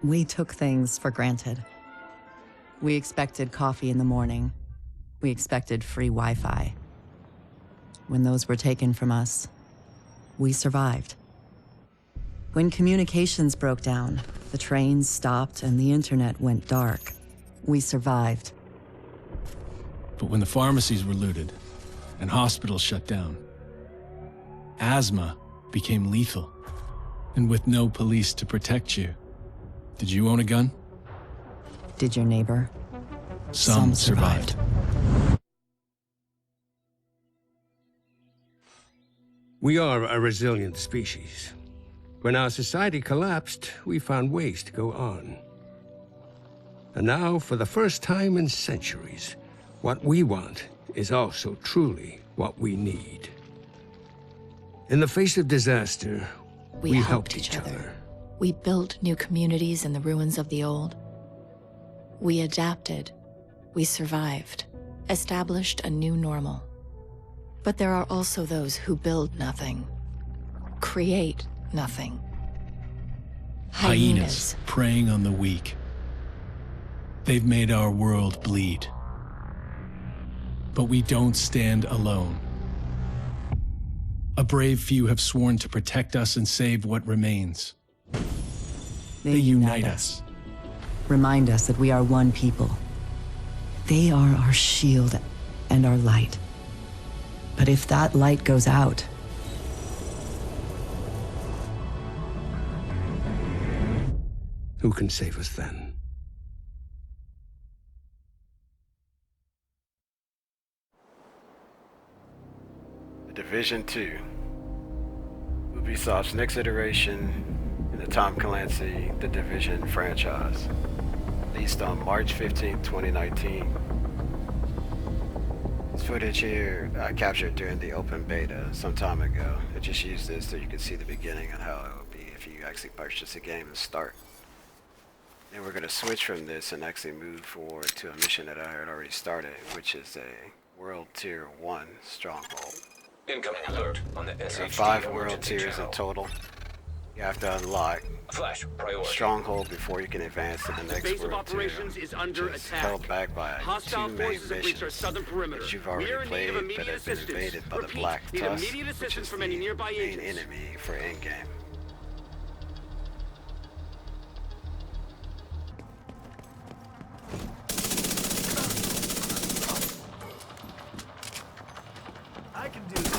We took things for granted. We expected coffee in the morning. We expected free Wi-Fi. When those were taken from us, we survived. When communications broke down, the trains stopped and the internet went dark, we survived. But when the pharmacies were looted and hospitals shut down, asthma became lethal. And with no police to protect you, did you own a gun? Did your neighbor? Some survived. We are a resilient species. When our society collapsed, we found ways to go on. And now, for the first time in centuries, what we want is also truly what we need. In the face of disaster, we helped each other. We built new communities in the ruins of the old. We adapted. We survived. Established a new normal. But there are also those who build nothing. Create nothing. Hyenas preying on the weak. They've made our world bleed. But we don't stand alone. A brave few have sworn to protect us and save what remains. They unite us. Remind us that we are one people. They are our shield and our light. But if that light goes out, who can save us then? Division 2, Ubisoft's next iteration in the Tom Clancy The Division franchise, released on March 15, 2019. This footage here I captured during the open beta some time ago. I just used this so you can see the beginning and how it would be if you actually purchase the game and start. Then we're going to switch from this and actually move forward to a mission that I had already started, which is a World Tier 1 Stronghold. Incoming alert on the SHD. So 5 world tiers in total. You have to unlock Flash priority. Stronghold before you can advance to the next world tier, is under which is attack. held back by Hostile 2 main forces have reached our missions southern perimeter. that you've We are already in need played of but immediate have been assistance. invaded by the Repeat, Black need Tusk, immediate which assistance is from the any nearby main agents. enemy for endgame. I can do this.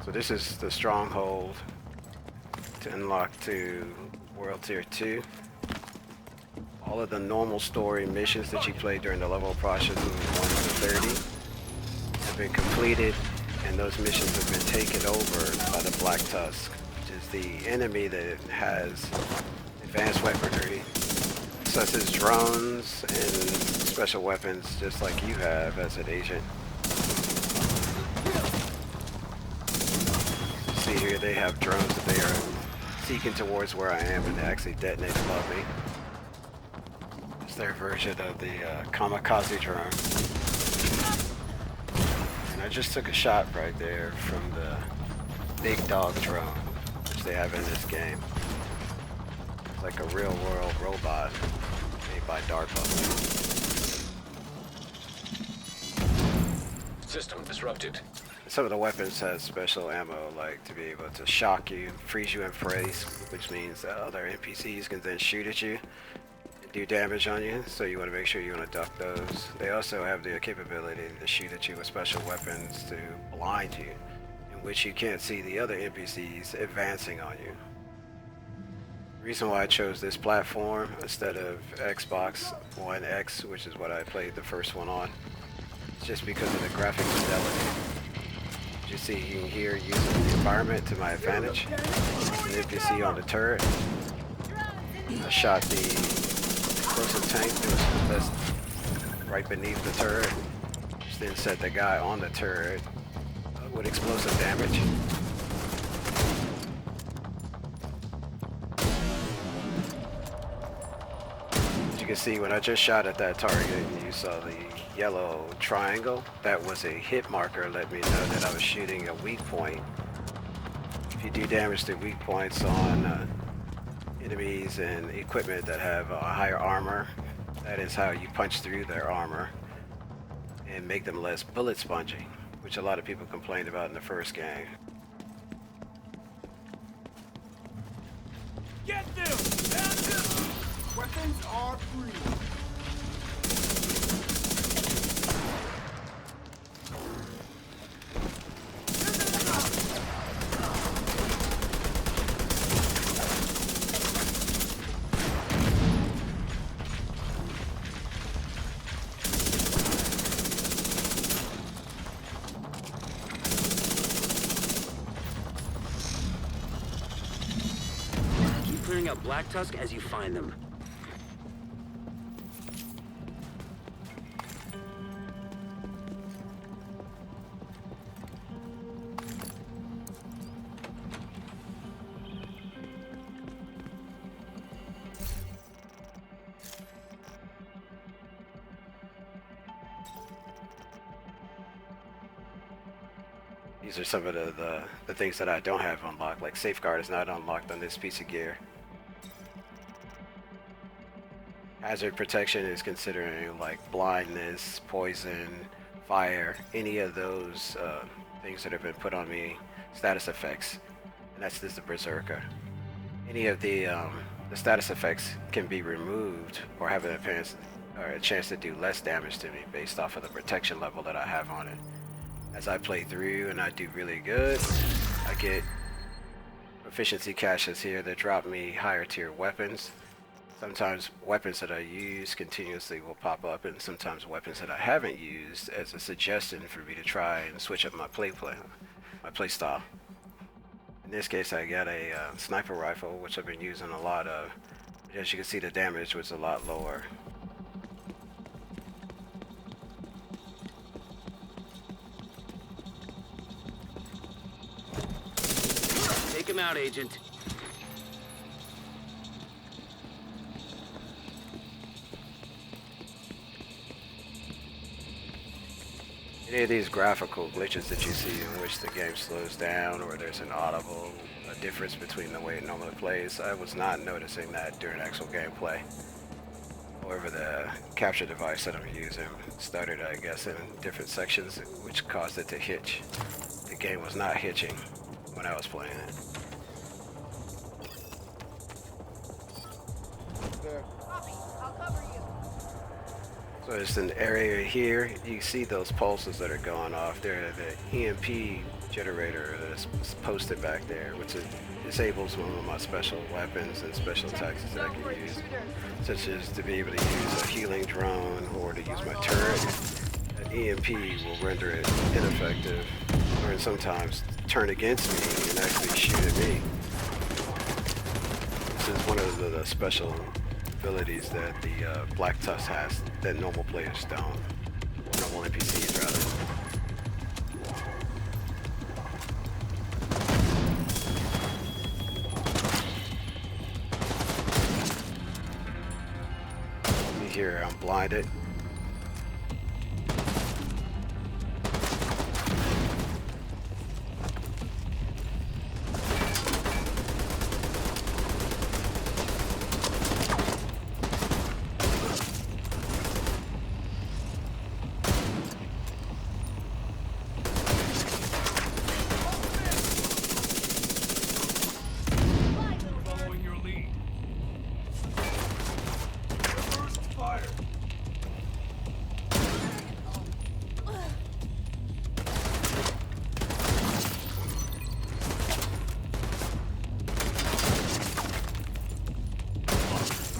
So this is the Stronghold to unlock to World Tier 2. All of the normal story missions that you played during the level process from 1 to 30 have been completed, and those missions have been taken over by the Black Tusk, which is the enemy that has advanced weaponry, such as drones and special weapons, just like you have as an agent. See here, they have drones that they are seeking towards where I am, and they actually detonate above me. It's their version of the kamikaze drone. And I just took a shot right there from the big dog drone, which they have in this game. It's like a real world robot made by DARPA. System disrupted. Some of the weapons have special ammo, like to be able to shock you, freeze you in place, which means that other NPCs can then shoot at you and do damage on you, so you want to make sure you want to duck those. They also have the capability to shoot at you with special weapons to blind you, in which you can't see the other NPCs advancing on you. The reason why I chose this platform instead of Xbox One X, which is what I played the first one on, is just because of the graphic fidelity. You see here using the environment to my advantage. An NPC on the turret. I shot the explosive tank that's right beneath the turret, which then set the guy on the turret with explosive damage. As you can see, when I just shot at that target, you saw the yellow triangle. That was a hit marker, let me know that I was shooting a weak point If you do damage to weak points on enemies and equipment that have higher armor, that is how you punch through their armor and make them less bullet spongy, which a lot of people complained about in the first game. Get them! Weapons are free. Clearing out Black Tusk as you find them. These are some of the things that I don't have unlocked, like Safeguard is not unlocked on this piece of gear. Hazard protection is considering like blindness, poison, fire, any of those things that have been put on me, status effects, and that's just the Berserker. Any of the status effects can be removed or have an appearance or a chance to do less damage to me based off of the protection level that I have on it. As I play through and I do really good, I get proficiency caches here that drop me higher tier weapons. Sometimes weapons that I use continuously will pop up, and sometimes weapons that I haven't used as a suggestion for me to try and switch up my play style. In this case, I got a sniper rifle, which I've been using a lot of. As you can see, the damage was a lot lower. Take him out, Agent. Any of these graphical glitches that you see in which the game slows down or there's an audible difference between the way it normally plays, I was not noticing that during actual gameplay. However, the capture device that I'm using started, I guess, in different sections, which caused it to hitch. The game was not hitching when I was playing it. So there's an area here. You see those pulses that are going off. They're the EMP generator that's posted back there, which disables one of my special weapons and special attacks that I can use, such as to be able to use a healing drone or to use my turret. An EMP will render it ineffective, or sometimes turn against me and actually shoot at me. This is one of the special abilities that the Black Tusk has that normal players don't. Normal NPCs, rather. See here, I'm blinded.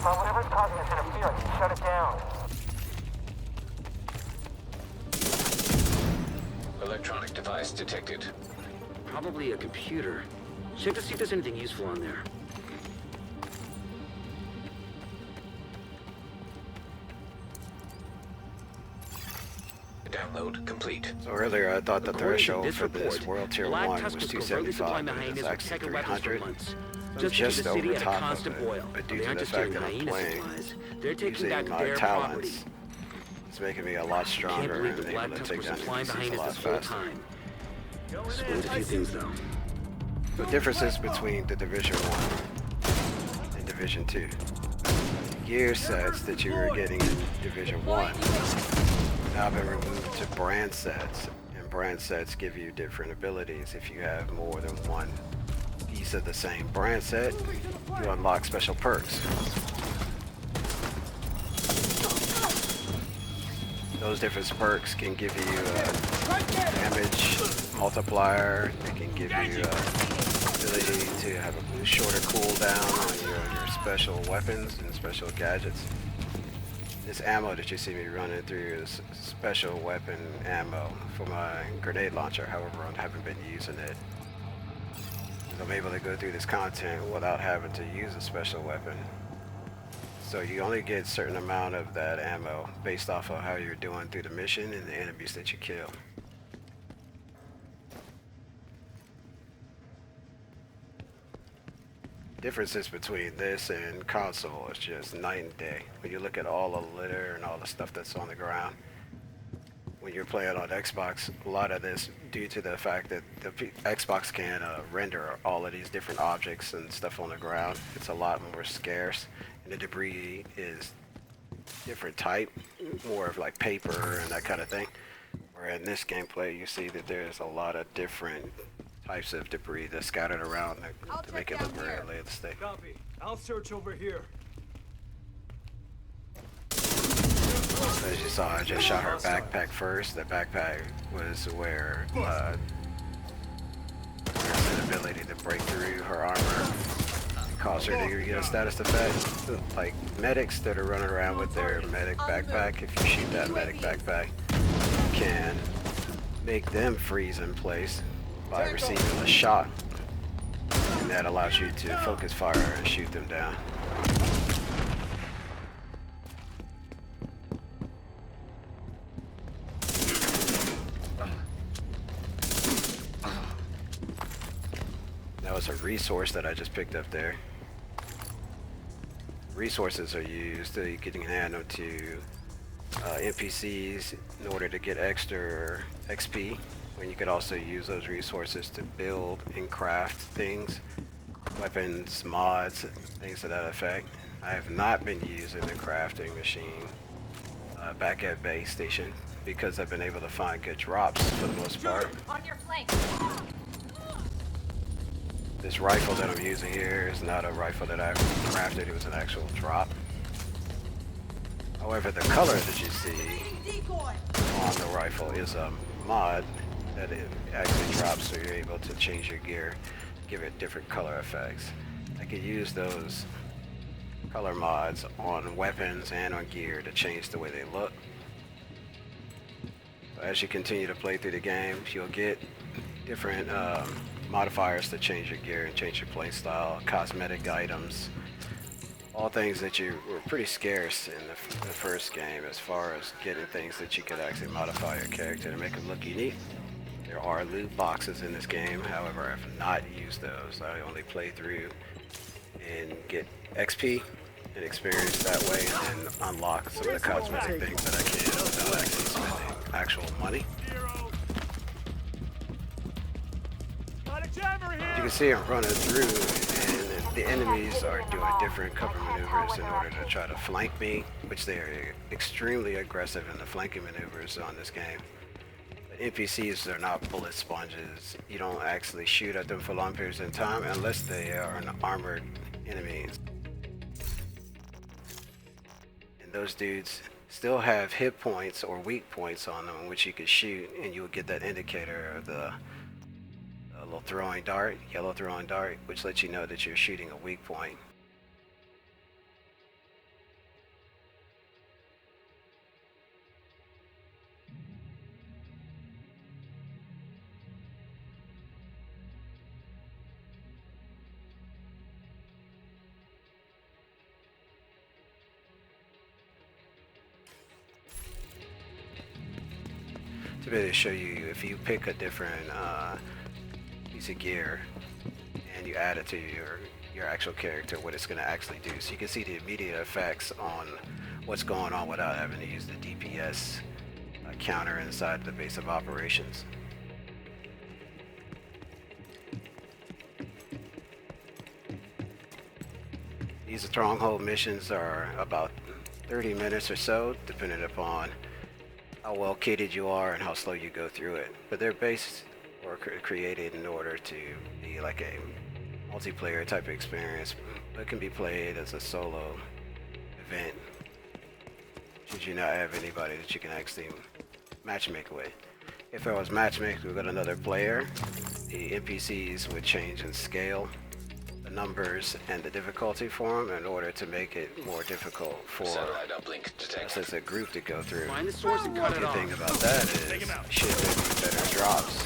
Whatever's causing this interference, shut it down. Electronic device detected. Probably a computer. Check to see if there's anything useful on there. Download complete. So earlier I thought the According to threshold this for this report, World Tier Black 1 Tusk was was covertly 275, supplying the but hyenas it's with actually protected weapons for 300. months. So Just just because the city over had a top constant of it. boil. But due They to aren't the just fact getting that I'm hyena playing supplies. They're taking using back my their property. talents, it's making me a lot Can't stronger believe and the able Black to Tusk take was down supplying the NPCs a hyenas lot this whole faster. time. Explains a few things, though. So differences between the Division 1 and Division 2. Gear sets that you were getting in Division 1 now been removed to brand sets, and brand sets give you different abilities. If you have more than one piece of the same brand set, you unlock special perks. Those different perks can give you a damage multiplier. They can give you ability to have a shorter cooldown on your special weapons and special gadgets. This ammo that you see me running through is special weapon ammo for my grenade launcher. However, I haven't been using it. I'm able to go through this content without having to use a special weapon. So you only get a certain amount of that ammo based off of how you're doing through the mission and the enemies that you kill. Differences between this and console is just night and day. When you look at all the litter and all the stuff that's on the ground, when you're playing on Xbox, a lot of this due to the fact that the Xbox can render all of these different objects and stuff on the ground. It's a lot more scarce, and the debris is different type, more of like paper and that kind of thing. Where in this gameplay, you see that there's a lot of different types of debris that's scattered around to make it look very realistic. Copy. I'll search over here. As you saw, I just shot her backpack first. The backpack was where there's an ability to break through her armor, cause her to get a status effect. Like medics that are running around with their medic backpack, if you shoot that medic backpack, you can make them freeze in place by receiving a shot. And that allows you to focus fire and shoot them down. That was a resource that I just picked up there. Resources are used to getting hand to NPCs in order to get extra XP. When you could also use those resources to build and craft things, weapons, mods, things to that effect. I have not been using the crafting machine back at base station because I've been able to find good drops for the most part. On your flank. This rifle that I'm using here is not a rifle that I crafted, it was an actual drop. However, the color that you see on the rifle is a mod that it actually drops, so you're able to change your gear, give it different color effects. I could use those color mods on weapons and on gear to change the way they look. So as you continue to play through the game, you'll get different modifiers to change your gear and change your play style, cosmetic items, all things that were pretty scarce in the first game as far as getting things that you could actually modify your character to make them look unique. There are loot boxes in this game, however I have not used those. I only play through and get XP and experience that way and then unlock some of the cosmetic things that I can without actually spending actual money. You can see I'm running through and the enemies are doing different cover maneuvers in order to try to flank me, which they are extremely aggressive in the flanking maneuvers on this game. But NPCs are not bullet sponges. You don't actually shoot at them for long periods of time unless they are an armored enemy. And those dudes still have hit points or weak points on them, which you could shoot and you would get that indicator of the little throwing dart, yellow throwing dart, which lets you know that you're shooting a weak point. To be able to show you, if you pick a different piece of gear and you add it to your actual character, what it's going to actually do. So you can see the immediate effects on what's going on without having to use the DPS counter inside the base of operations. These Stronghold missions are about 30 minutes or so, depending upon how well kitted you are and how slow you go through it. But they're based or created in order to be like a multiplayer type of experience. It can be played as a solo event. Should you not have anybody that you can actually matchmake with. If I was matchmaked with another player, the NPCs would change in scale, the numbers, and the difficulty for them in order to make it more difficult for Satellite uplink detected. us as a group to go through. Find the source and cut The it good off. thing about that is, should there be better drops,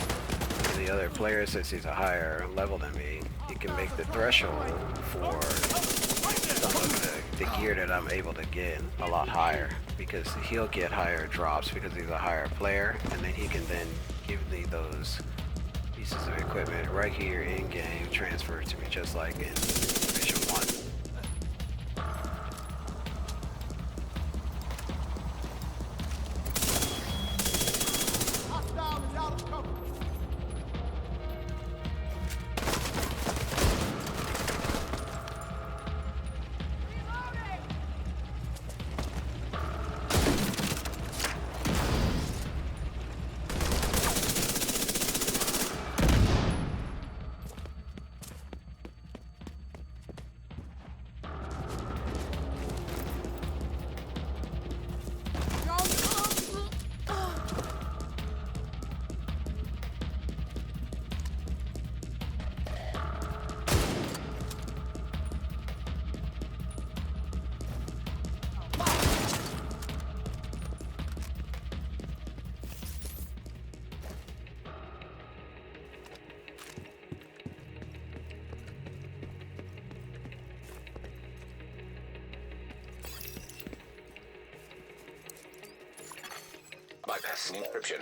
and the other player, since he's a higher level than me, he can make the threshold for some of the gear that I'm able to get a lot higher, because he'll get higher drops because he's a higher player, and then he can then give me those pieces of equipment right here in game, transferred to me just like in Mission 1. Bypassing encryption.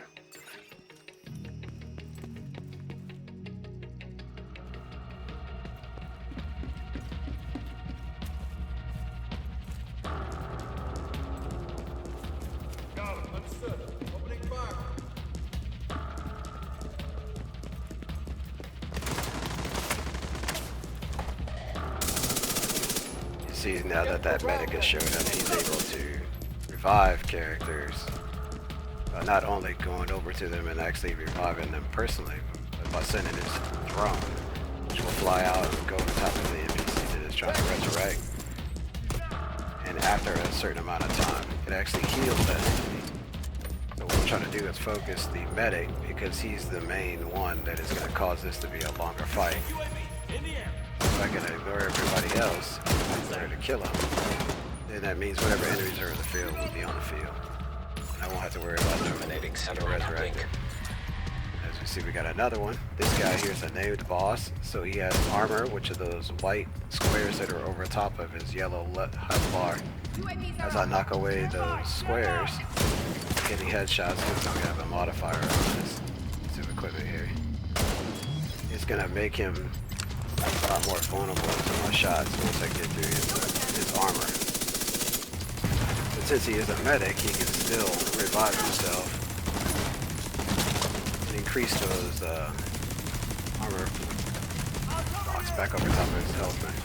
Got him. Understood. Opening fire. You see now that that medic has showed up, he's able to revive characters. Not only going over to them and actually reviving them personally, but by sending his drone, which will fly out and go on top of the NPC that is trying to resurrect. And after a certain amount of time, it actually heals that enemy. So what I'm trying to do is focus the medic, because he's the main one that is going to cause this to be a longer fight. If I can ignore everybody else in order to kill him, then that means whatever enemies are in the field will be on the field. I won't have to worry about them Terminating getting satellite resurrected. uplink. As we see, we got another one. This guy here is a named boss, so he has armor, which are those white squares that are over top of his yellow HUD bar. As I knock away those squares, getting headshots because we have a modifier on this piece of equipment here. It's gonna make him a lot more vulnerable to my shots once I get through his armor. But since he is a medic, he can still revive himself and increase those armor blocks back over top of his health bank.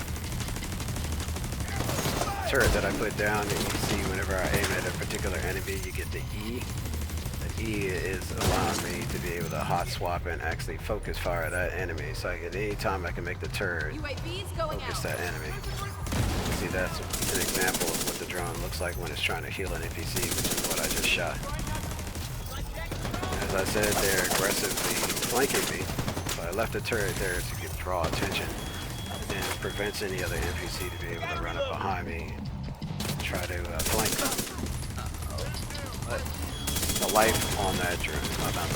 Turret that I put down, and you can see whenever I aim at a particular enemy, you get the E. The E is allowing me to be able to hot swap and actually focus fire that enemy. So at any time I can make the turret focus that enemy. See, that's an example of what the drone looks like when it's trying to heal an NPC, which is what I just shot. As I said, they're aggressively flanking me, so I left the turret there to draw attention and prevents any other NPC to be able to run up behind me and try to flank them. But the life on that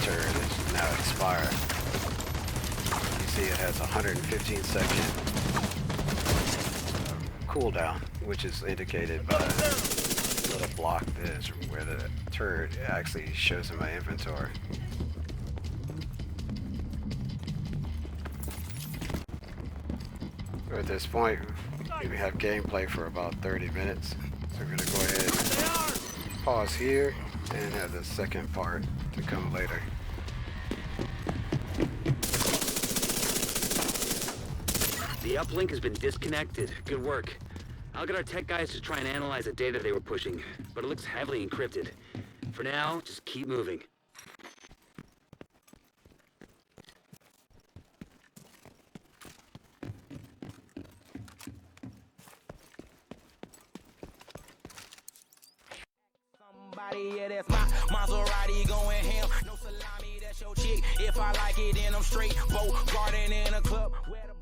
turret is now expired. You see it has 115 second cooldown, which is indicated by a little block this where the turret actually shows in my inventory. So at this point, we have gameplay for about 30 minutes. So we're gonna go ahead and pause here and have the second part to come later. The uplink has been disconnected. Good work. I'll get our tech guys to try and analyze the data they were pushing, but it looks heavily encrypted. For now, just keep moving. Somebody, yeah, that's my Maserati going ham. No salami, that's your chick. If I like it, then I'm straight. Boat garden in a club. Where the